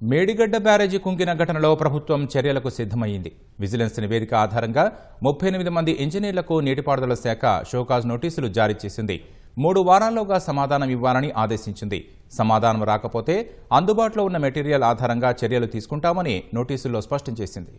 మేడిగడ్డ బ్యారేజీ కుంగిన ఘటనలో ప్రభుత్వం చర్యలకు సిద్ధమైంది. విజిలెన్స్ నివేదిక ఆధారంగా 38 మంది ఇంజనీర్లకు నీటిపారుదల శాఖ షోకాజ్ నోటీసులు జారీ చేసింది. 3 వారాల్లోగా సమాధానం ఇవ్వాలని ఆదేశించింది. సమాధానం రాకపోతే అందుబాటులో ఉన్న మెటీరియల్ ఆధారంగా చర్యలు తీసుకుంటామని నోటీసుల్లో స్పష్టం చేసింది.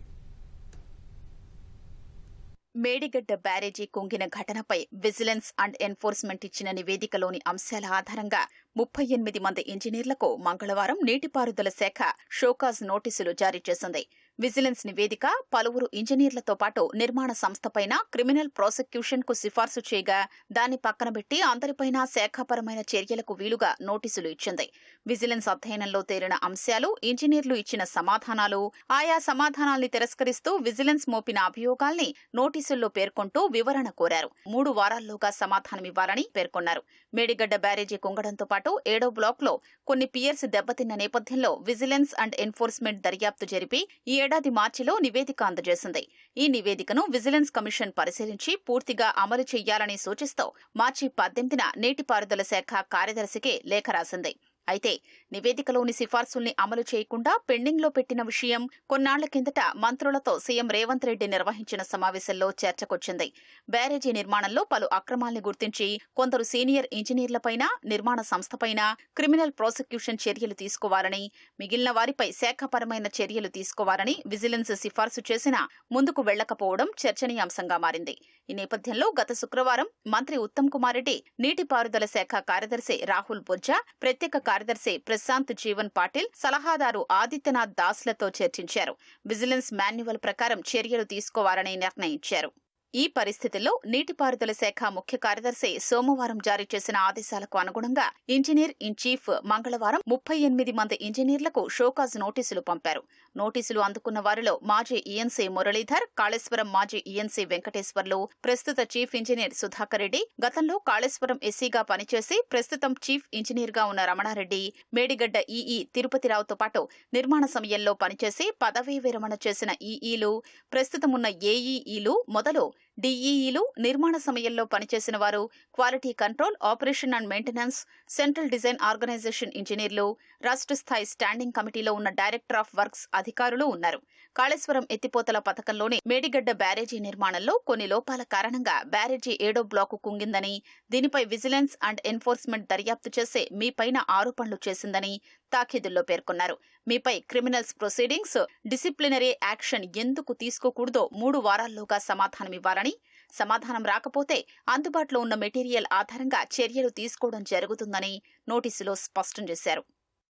మేడిగడ్డ బ్యారేజీ కుంగిన ఘటనపై విజిలెన్స్ అండ్ ఎన్ఫోర్స్మెంట్ ఇచ్చిన నివేదికలోని అంశాల ఆధారంగా 38 మంది ఇంజనీర్లకు మంగళవారం నీటిపారుదల శాఖ షోకాజ్ నోటీసులు జారీ చేసింది. విజిలెన్స్ నివేదిక పలువురు ఇంజనీర్లతో పాటు నిర్మాణ సంస్థపైన క్రిమినల్ ప్రాసిక్యూషన్ కు సిఫార్సు చేయగా దాన్ని పక్కనబెట్టి అందరిపైన శాఖాపరమైన చర్యలకు వీలుగా నోటీసులు ఇచ్చింది. విజిలెన్స్ అధ్యయనంలో తేలిన అంశాలు, ఇంజనీర్లు ఇచ్చిన సమాధానాలు, ఆయా సమాధానాల్ని తిరస్కరిస్తూ విజిలెన్స్ మోపిన అభియోగాల్ని నోటీసుల్లో పేర్కొంటూ వివరణ కోరారు. 3 వారాల్లోగా సమాధానమివ్వాలని పేర్కొన్నారు. మేడిగడ్డ బ్యారేజీ కుంగడంతో పాటు 7వ బ్లాక్ లో కొన్ని పియర్స్ దెబ్బతిన్న నేపథ్యంలో విజిలెన్స్ అండ్ ఎన్ఫోర్స్మెంట్ దర్యాప్తు జరిపి ఈ ఏడాది మార్చిలో నివేదిక అందజేసింది. ఈ నివేదికను విజిలెన్స్ కమిషన్ పరిశీలించి పూర్తిగా అమలు చేయాలని సూచిస్తూ మార్చి 18న నీటిపారుదల శాఖ కార్యదర్శికి లేఖ రాసింది. అయితే నివేదికలోని సిఫార్సుల్ని అమలు చేయకుండా పెండింగ్లో పెట్టిన విషయం కొన్నాళ్ల కిందట మంత్రులతో సీఎం రేవంత్ రెడ్డి నిర్వహించిన సమావేశంలో చర్చకొచ్చింది. బ్యారేజీ నిర్మాణంలో పలు అక్రమాల్ని గుర్తించి కొందరు సీనియర్ ఇంజనీర్లపైన, నిర్మాణ సంస్థపైన క్రిమినల్ ప్రాసిక్యూషన్ చర్యలు తీసుకోవాలని, మిగిలిన వారిపై శాఖాపరమైన చర్యలు తీసుకోవాలని విజిలెన్స్ సిఫార్సు చేసినా ముందుకు వెళ్లకపోవడం చర్చనీయాంశంగా మారింది. ఈ నేపథ్యంలో గత శుక్రవారం మంత్రి ఉత్తమ్ కుమార్ రెడ్డి, నీటిపారుదల శాఖ కార్యదర్శి రాహుల్ బొజ్జా, ప్రత్యేక కార్యదర్శి ప్రశాంత్ జీవన్ పాటిల్, సలహాదారు ఆదిత్యనాథ్ దాస్లతో చర్చించారు. విజిలెన్స్ మాన్యువల్ ప్రకారం చర్యలు తీసుకోవాలని నిర్ణయించారు. ఈ పరిస్థితుల్లో నీటిపారుదల శాఖ ముఖ్య కార్యదర్శి సోమవారం జారీ చేసిన ఆదేశాలకు అనుగుణంగా ఇంజనీర్ ఇన్ చీఫ్ మంగళవారం 38 మంది ఇంజనీర్లకు షోకాజ్ నోటీసులు పంపారు. నోటీసులు అందుకున్న వారిలో మాజీ ఈఎన్సీ మురళీధర్, కాళేశ్వరం మాజీ ఈఎన్సీ వెంకటేశ్వర్లు, ప్రస్తుత చీఫ్ ఇంజనీర్ సుధాకర్ రెడ్డి, గతంలో కాళేశ్వరం ఎస్సీగా పనిచేసి ప్రస్తుతం చీఫ్ ఇంజనీర్ గా ఉన్న రమణారెడ్డి, మేడిగడ్డ ఈఈ తిరుపతిరావుతో పాటు నిర్మాణ సమయంలో పనిచేసి పదవీ విరమణ చేసిన ఈఈలు, ప్రస్తుతం ఉన్న ఏఈఈలు మొదలు డిఈఈలు, నిర్మాణ సమయంలో పనిచేసిన వారు, quality control, operation and maintenance, central design organisation ఇంజనీర్లు, రాష్ట్ర స్థాయి స్టాండింగ్ కమిటీలో ఉన్న డైరెక్టర్ ఆఫ్ వర్క్స్ అధికారులు ఉన్నారు. కాళేశ్వరం ఎత్తిపోతల పథకంలోని మేడిగడ్డ బ్యారేజీ నిర్మాణంలో కొన్ని లోపాల కారణంగా బ్యారేజీ 7వ బ్లాకు కుంగిందని, దీనిపై విజిలెన్స్ అండ్ ఎన్ఫోర్స్మెంట్ దర్యాప్తు చేసే మీపైన ఆరోపణలు చేసిందని తాఖీదుల్లో పేర్కొన్నారు. మీపై క్రిమినల్స్ ప్రొసీడింగ్స్, డిసిప్లినరీ యాక్షన్ ఎందుకు తీసుకోకూడదో 3 వారాల్లోగా సమాధానమివ్వాలని, సమాధానం రాకపోతే అందుబాటులో ఉన్న మెటీరియల్ ఆధారంగా చర్యలు తీసుకోవడం జరుగుతుందని నోటీసులో స్పష్టం చేశారు.